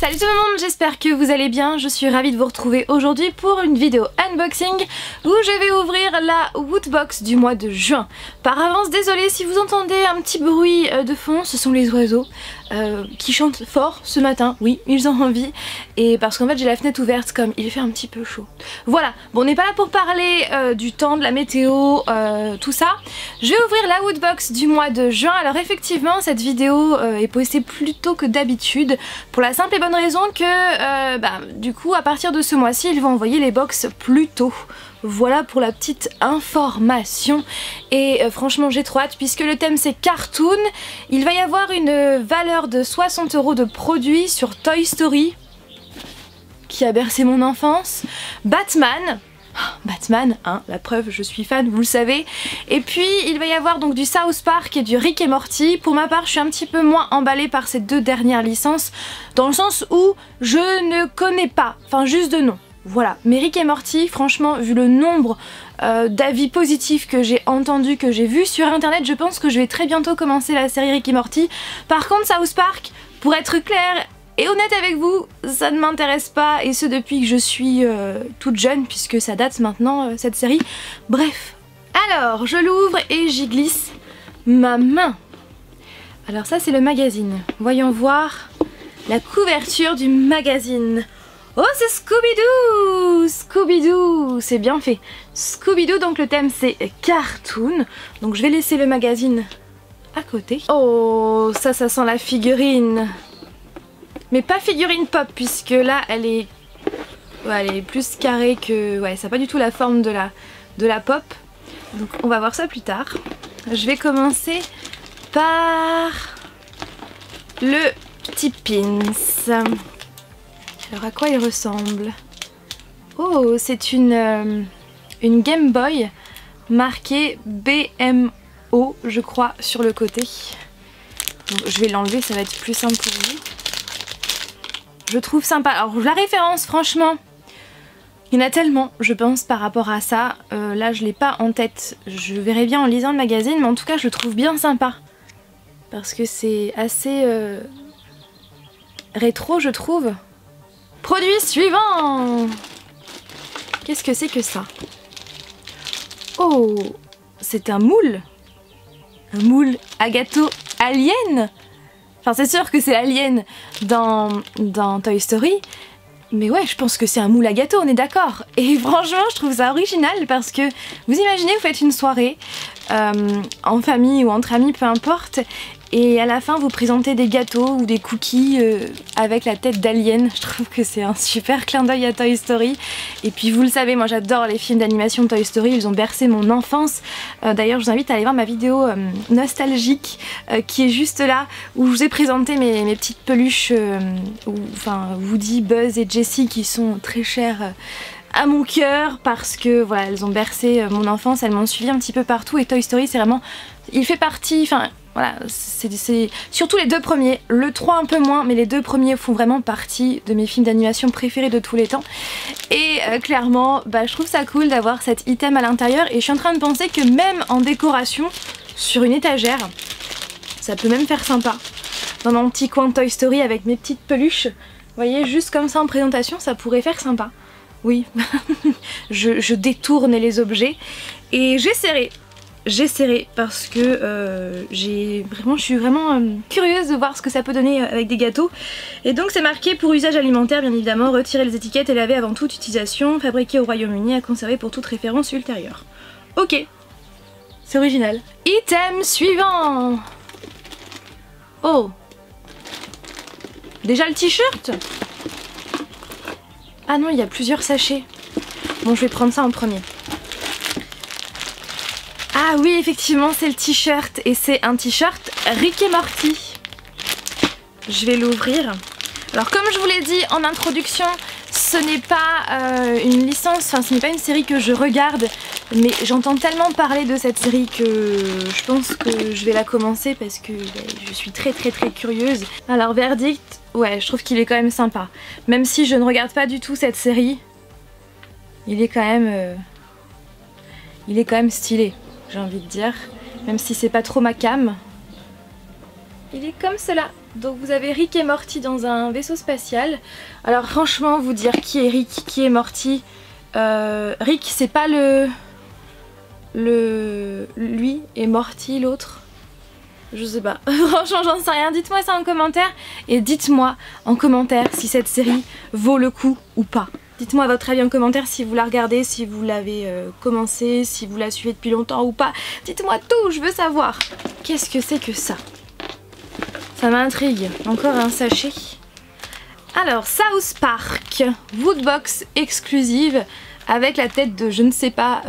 Salut tout le monde, j'espère que vous allez bien. Je suis ravie de vous retrouver aujourd'hui pour une vidéo unboxing où je vais ouvrir la Woodbox du mois de juin. Par avance, désolée si vous entendez un petit bruit de fond, ce sont les oiseaux qui chantent fort ce matin. Oui, ils ont envie. Et parce qu'en fait j'ai la fenêtre ouverte comme il fait un petit peu chaud. Voilà, bon on n'est pas là pour parler du temps, de la météo, tout ça. Je vais ouvrir la Woodbox du mois de juin. Alors effectivement cette vidéo est postée plus tôt que d'habitude pour la simple et bonne raison que du coup à partir de ce mois-ci ils vont envoyer les box plus tôt. Voilà pour la petite information et franchement j'ai trop hâte puisque le thème c'est cartoon. Il va y avoir une valeur de 60 € de produits sur Toy Story qui a bercé mon enfance, Batman, hein, la preuve je suis fan, vous le savez. Et puis il va y avoir donc du South Park et du Rick et Morty. Pour ma part je suis un petit peu moins emballée par ces deux dernières licences dans le sens où je ne connais pas, enfin juste de nom. Voilà, mais Rick et Morty, franchement, vu le nombre d'avis positifs que j'ai entendus, que j'ai vus sur internet, je pense que je vais très bientôt commencer la série Rick et Morty. Par contre, South Park, pour être claire et honnête avec vous, ça ne m'intéresse pas, et ce depuis que je suis toute jeune, puisque ça date maintenant, cette série. Bref, alors je l'ouvre et j'y glisse ma main. Alors ça c'est le magazine, voyons voir la couverture du magazine. Oh c'est Scooby-Doo! Scooby-Doo! C'est bien fait. Scooby-Doo, donc le thème c'est cartoon. Donc je vais laisser le magazine à côté. Oh ça sent la figurine. Mais pas figurine pop puisque là elle est plus carrée que... Ouais, ça n'a pas du tout la forme de la pop. Donc on va voir ça plus tard. Je vais commencer par le petit pins. Alors à quoi il ressemble? Oh, c'est une Game Boy marquée BMO, je crois, sur le côté. Bon, je vais l'enlever, ça va être plus simple pour vous. Je trouve sympa. Alors la référence, franchement, il y en a tellement, je pense, par rapport à ça. Là, je l'ai pas en tête. Je verrai bien en lisant le magazine, mais en tout cas, je le trouve bien sympa. Parce que c'est assez rétro, je trouve. Produit suivant! Qu'est-ce que c'est que ça? Oh, c'est un moule! Un moule à gâteau alien! Enfin, c'est sûr que c'est alien dans Toy Story, mais ouais, je pense que c'est un moule à gâteau, on est d'accord. Et franchement, je trouve ça original parce que vous imaginez, vous faites une soirée en famille ou entre amis, peu importe, et à la fin vous présentez des gâteaux ou des cookies avec la tête d'alien. Je trouve que c'est un super clin d'œil à Toy Story. Et puis vous le savez, moi j'adore les films d'animation de Toy Story, ils ont bercé mon enfance. D'ailleurs je vous invite à aller voir ma vidéo nostalgique qui est juste là, où je vous ai présenté mes petites peluches, enfin Woody, Buzz et Jessie qui sont très chères à mon cœur parce que voilà, elles ont bercé mon enfance, elles m'ont suivi un petit peu partout, et Toy Story c'est vraiment, il fait partie, enfin voilà, c'est surtout les deux premiers, le 3 un peu moins, mais les deux premiers font vraiment partie de mes films d'animation préférés de tous les temps. Et clairement, je trouve ça cool d'avoir cet item à l'intérieur, et je suis en train de penser que même en décoration, sur une étagère, ça peut même faire sympa. Dans mon petit coin de Toy Story avec mes petites peluches, vous voyez, juste comme ça en présentation, ça pourrait faire sympa. Oui, je détourne les objets, et j'essaierai parce que je suis vraiment curieuse de voir ce que ça peut donner avec des gâteaux. Et donc c'est marqué pour usage alimentaire bien évidemment, retirer les étiquettes et laver avant toute utilisation, fabriqué au Royaume-Uni, à conserver pour toute référence ultérieure. Ok, c'est original. Item suivant. Oh, déjà le t-shirt. Ah non, il y a plusieurs sachets. Bon, je vais prendre ça en premier. Ah oui, effectivement, c'est le t-shirt, et c'est un t-shirt Rick et Morty. Je vais l'ouvrir. Alors comme je vous l'ai dit en introduction, ce n'est pas une licence, enfin ce n'est pas une série que je regarde, mais j'entends tellement parler de cette série que je pense que je vais la commencer parce que je suis très curieuse. Alors verdict, ouais, je trouve qu'il est quand même sympa. Même si je ne regarde pas du tout cette série, il est quand même stylé, j'ai envie de dire. Même si c'est pas trop ma cam. Il est comme cela. Donc vous avez Rick et Morty dans un vaisseau spatial. Alors franchement, vous dire qui est Rick, qui est Morty. Rick c'est pas lui et Morty l'autre. Je sais pas, franchement j'en sais rien, dites-moi ça en commentaire. Et dites-moi en commentaire si cette série vaut le coup ou pas. Dites-moi votre avis en commentaire si vous la regardez, si vous l'avez commencé, si vous la suivez depuis longtemps ou pas. Dites-moi tout, je veux savoir. Qu'est-ce que c'est que ça? Ça m'intrigue. Encore un sachet. Alors, South Park, Woodbox exclusive avec la tête de je ne sais pas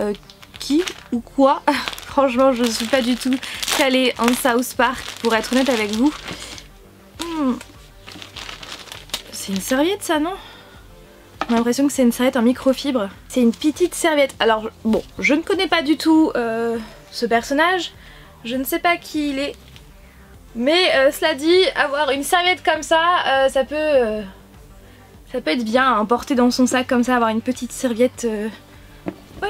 qui ou quoi. Franchement, je ne suis pas du tout calée en South Park pour être honnête avec vous. C'est une serviette ça, non? J'ai l'impression que c'est une serviette en microfibre. C'est une petite serviette. Alors, bon, je ne connais pas du tout ce personnage. Je ne sais pas qui il est. Mais cela dit, avoir une serviette comme ça, ça peut être bien à emporter dans son sac comme ça, avoir une petite serviette. Ouais.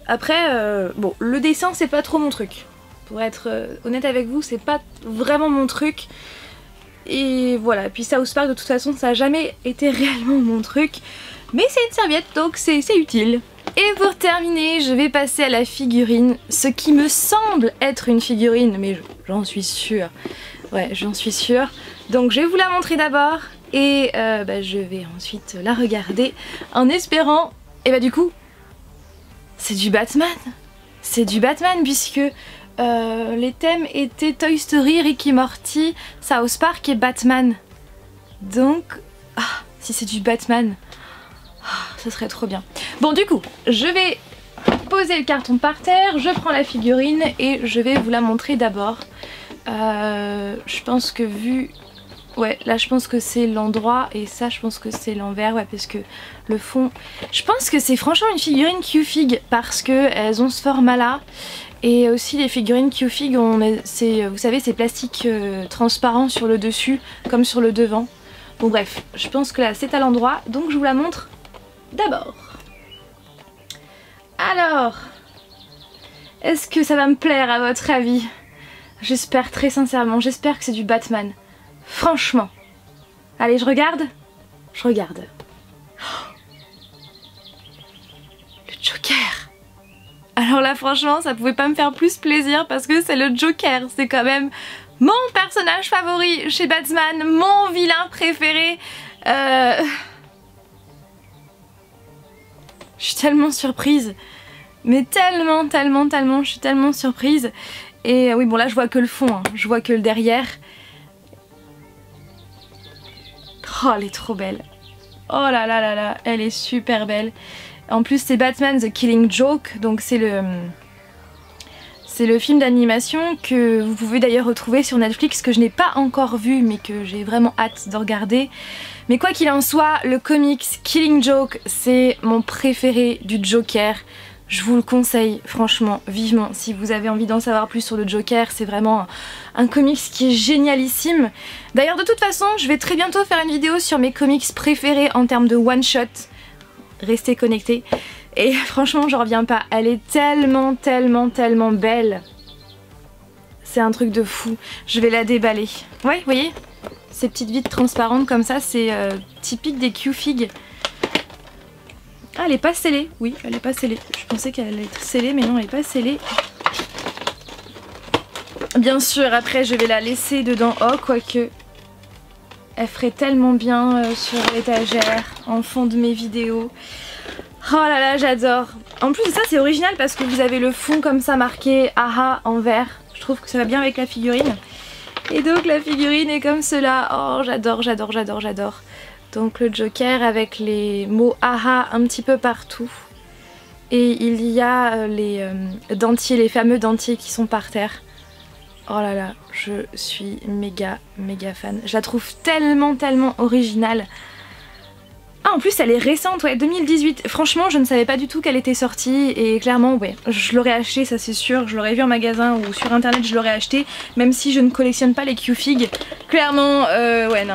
Après, bon, le dessin c'est pas trop mon truc. Pour être honnête avec vous, c'est pas vraiment mon truc. Et voilà, puis South Park de toute façon ça a jamais été réellement mon truc. Mais c'est une serviette donc c'est utile. Et pour terminer, je vais passer à la figurine, ce qui me semble être une figurine, mais j'en suis sûre. Ouais, j'en suis sûre. Donc je vais vous la montrer d'abord et je vais ensuite la regarder en espérant... Et bah du coup, c'est du Batman. C'est du Batman puisque les thèmes étaient Toy Story, Rick et Morty, South Park et Batman. Donc, si c'est du Batman... ça serait trop bien. Bon du coup, je vais poser le carton par terre, je prends la figurine et je vais vous la montrer d'abord. Je pense que vu... Ouais, là je pense que c'est l'endroit et ça je pense que c'est l'envers, ouais, parce que le fond... Je pense que c'est franchement une figurine Q-Fig parce qu'elles ont ce format là. Et aussi les figurines Q-Fig, vous savez, c'est plastique transparent sur le dessus comme sur le devant. Bon bref, je pense que là c'est à l'endroit, donc je vous la montre d'abord. Alors, est-ce que ça va me plaire à votre avis? J'espère très sincèrement, j'espère que c'est du Batman. Franchement. Allez, je regarde. Je regarde. Oh, le Joker. Alors là, franchement, ça pouvait pas me faire plus plaisir parce que c'est le Joker. C'est quand même mon personnage favori chez Batman, mon vilain préféré. Je suis tellement surprise. Mais tellement, je suis tellement surprise. Et oui, bon là je vois que le fond, hein. Je vois que le derrière. Oh, elle est trop belle. Oh là là là là, elle est super belle. En plus c'est Batman The Killing Joke, donc c'est le film d'animation que vous pouvez d'ailleurs retrouver sur Netflix, que je n'ai pas encore vu mais que j'ai vraiment hâte de regarder. Mais quoi qu'il en soit, le comics Killing Joke, c'est mon préféré du Joker. Je vous le conseille franchement, vivement, si vous avez envie d'en savoir plus sur le Joker, c'est vraiment un comics qui est génialissime. D'ailleurs de toute façon, je vais très bientôt faire une vidéo sur mes comics préférés en termes de one-shot. Restez connectés. Et franchement, j'en reviens pas, elle est tellement belle. C'est un truc de fou, je vais la déballer. Ouais, vous voyez, ces petites vitres transparentes comme ça, c'est typique des Q-Fig. Ah, elle est pas scellée. Oui, elle est pas scellée. Je pensais qu'elle allait être scellée, mais non, elle est pas scellée. Bien sûr, après, je vais la laisser dedans. Oh, quoique, elle ferait tellement bien sur l'étagère, en fond de mes vidéos. Oh là là, j'adore. En plus de ça, c'est original parce que vous avez le fond comme ça marqué AHA en vert. Je trouve que ça va bien avec la figurine. Et donc, la figurine est comme cela. Oh, j'adore. Donc le Joker avec les mots AHA un petit peu partout. Et il y a les dentiers, les fameux dentiers qui sont par terre. Oh là là, je suis méga fan. Je la trouve tellement originale. Ah, en plus elle est récente, ouais, 2018. Franchement, je ne savais pas du tout qu'elle était sortie et clairement, ouais, je l'aurais acheté, ça c'est sûr. Je l'aurais vu en magasin ou sur internet, je l'aurais acheté, même si je ne collectionne pas les Q-Fig. Clairement, ouais, non,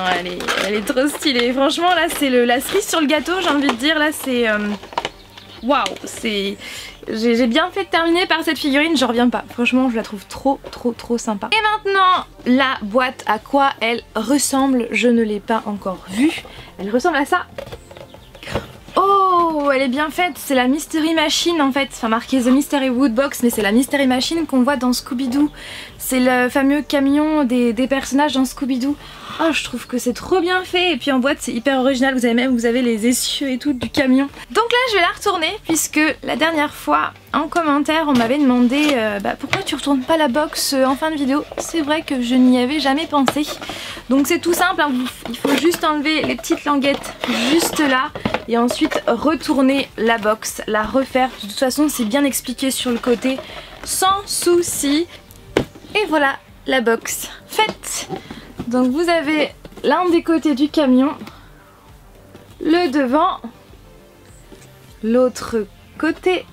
elle est trop stylée. Franchement, là, c'est la cerise sur le gâteau, j'ai envie de dire. Là, c'est waouh, j'ai bien fait de terminer par cette figurine, je reviens pas. Franchement, je la trouve trop sympa. Et maintenant, la boîte, à quoi elle ressemble, je ne l'ai pas encore vue. Elle ressemble à ça. Oh, elle est bien faite, c'est la Mystery Machine en fait, enfin marqué The Mystery Woodbox, mais c'est la Mystery Machine qu'on voit dans Scooby-Doo. C'est le fameux camion des personnages dans Scooby-Doo. Oh, je trouve que c'est trop bien fait, et puis en boîte c'est hyper original, vous avez les essieux et tout du camion. Donc là je vais la retourner, puisque la dernière fois en commentaire on m'avait demandé pourquoi tu retournes pas la box en fin de vidéo. C'est vrai que je n'y avais jamais pensé. Donc c'est tout simple, hein, il faut juste enlever les petites languettes juste là, et ensuite retourner la box, la refaire. De toute façon c'est bien expliqué sur le côté, sans souci. Et voilà la box faite. Donc vous avez l'un des côtés du camion, le devant, l'autre côté,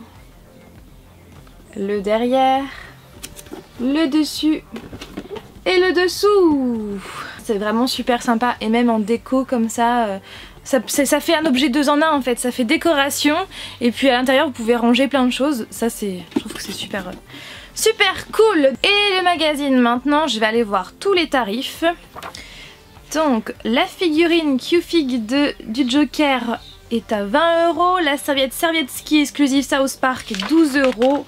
le derrière, le dessus et le dessous. C'est vraiment super sympa, et même en déco comme ça, ça fait un objet 2 en 1 en fait. Ça fait décoration, et puis à l'intérieur vous pouvez ranger plein de choses. Ça je trouve que c'est super cool. Et le magazine maintenant, je vais aller voir tous les tarifs. Donc la figurine Q-Fig du Joker est à 20 €, la serviette ski exclusive South Park 12 €,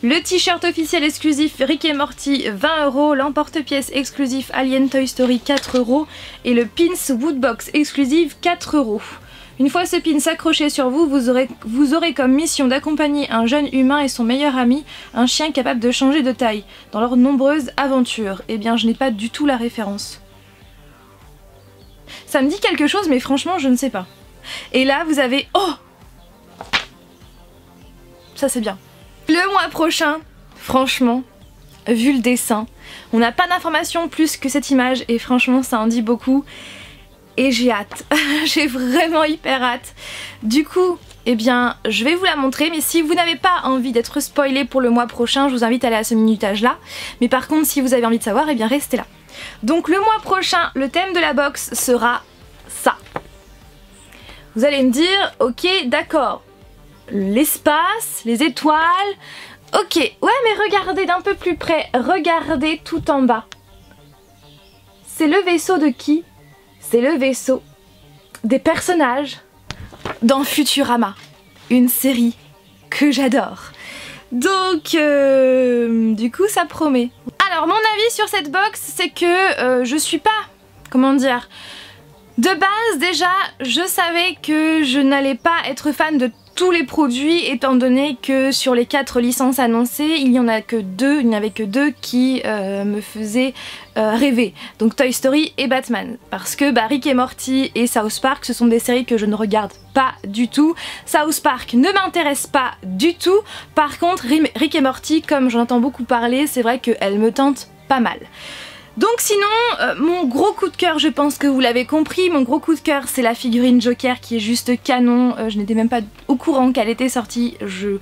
le t-shirt officiel exclusif Rick et Morty 20 €, l'emporte-pièce exclusif Alien Toy Story 4 € et le pins Woodbox exclusive 4 €. Une fois ce pin accroché sur vous, vous aurez comme mission d'accompagner un jeune humain et son meilleur ami, un chien capable de changer de taille, dans leurs nombreuses aventures. Eh bien, je n'ai pas du tout la référence. Ça me dit quelque chose, mais franchement, je ne sais pas. Et là, vous avez... Oh! Ça, c'est bien. Le mois prochain, franchement, vu le dessin, on n'a pas d'informations plus que cette image, et franchement, ça en dit beaucoup. Et j'ai hâte, j'ai vraiment hyper hâte. Du coup, eh bien, je vais vous la montrer, mais si vous n'avez pas envie d'être spoilé pour le mois prochain, je vous invite à aller à ce minutage là. Mais par contre, si vous avez envie de savoir, eh bien restez là. Donc le mois prochain, le thème de la box sera ça. Vous allez me dire, ok, d'accord, l'espace, les étoiles, ok, ouais, mais regardez d'un peu plus près, regardez tout en bas. C'est le vaisseau de qui ? C'est le vaisseau des personnages dans Futurama, une série que j'adore. Donc, du coup, ça promet. Alors, mon avis sur cette box, c'est que je suis pas, comment dire, de base déjà, je savais que je n'allais pas être fan de tous les produits, étant donné que sur les 4 licences annoncées, il n'y avait que deux qui me faisaient rêver. Donc Toy Story et Batman. Parce que Rick et Morty et South Park, ce sont des séries que je ne regarde pas du tout. South Park ne m'intéresse pas du tout. Par contre, Rick et Morty, comme j'en entends beaucoup parler, c'est vrai qu'elle me tente pas mal. Donc sinon, mon gros coup de cœur, je pense que vous l'avez compris, mon gros coup de cœur c'est la figurine Joker qui est juste canon. Je n'étais même pas au courant qu'elle était sortie, je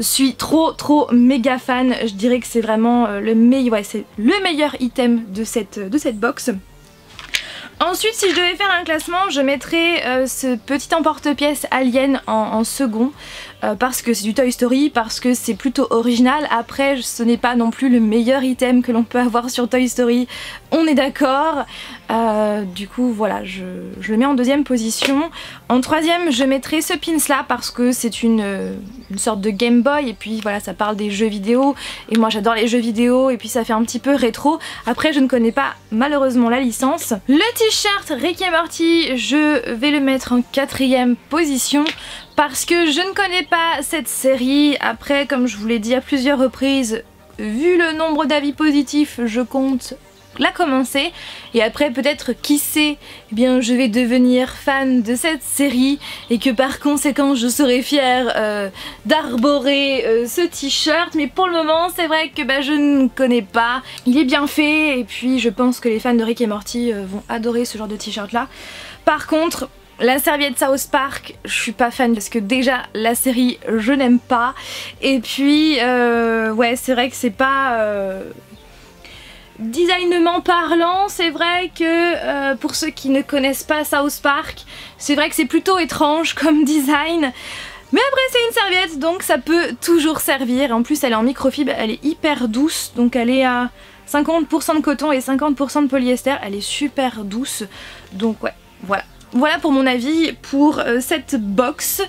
suis trop méga fan. Je dirais que c'est vraiment le meilleur item de cette box. Ensuite, si je devais faire un classement, je mettrais ce petit emporte-pièce Alien en second. Parce que c'est du Toy Story, parce que c'est plutôt original. Après, ce n'est pas non plus le meilleur item que l'on peut avoir sur Toy Story, on est d'accord. Du coup, voilà, je le mets en deuxième position. En troisième, je mettrai ce pins là parce que c'est une sorte de Game Boy, et puis voilà, ça parle des jeux vidéo, et moi j'adore les jeux vidéo, et puis ça fait un petit peu rétro. Après, je ne connais pas malheureusement la licence. Le t-shirt Rick et Morty, je vais le mettre en quatrième position. Parce que je ne connais pas cette série. Après, comme je vous l'ai dit à plusieurs reprises, vu le nombre d'avis positifs, je compte la commencer. Et après, peut-être, qui sait, eh bien, je vais devenir fan de cette série. Et que par conséquent, je serai fière d'arborer ce t-shirt. Mais pour le moment, c'est vrai que je ne connais pas. Il est bien fait. Et puis, je pense que les fans de Rick et Morty vont adorer ce genre de t-shirt là. Par contre... la serviette South Park, je suis pas fan parce que déjà la série je n'aime pas, et puis ouais, c'est vrai que c'est pas designement parlant. C'est vrai que pour ceux qui ne connaissent pas South Park, c'est vrai que c'est plutôt étrange comme design. Mais après c'est une serviette donc ça peut toujours servir. En plus elle est en microfibre, elle est hyper douce, donc elle est à 50% de coton et 50% de polyester, elle est super douce. Donc ouais, voilà. Voilà pour mon avis pour cette box.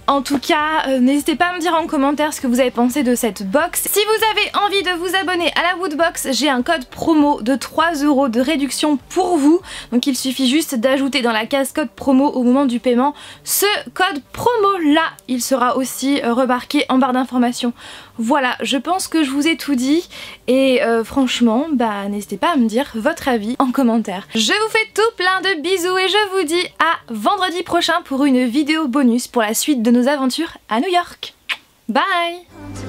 En tout cas, n'hésitez pas à me dire en commentaire ce que vous avez pensé de cette box. Si vous avez envie de vous abonner à la Woodbox, j'ai un code promo de 3 € de réduction pour vous. Donc il suffit juste d'ajouter dans la case code promo au moment du paiement ce code promo là. Il sera aussi remarqué en barre d'informations. Voilà, je pense que je vous ai tout dit et franchement, bah n'hésitez pas à me dire votre avis en commentaire. Je vous fais tout plein de bisous et je vous dis à vendredi prochain pour une vidéo bonus pour la suite de nos aventures à New York. Bye!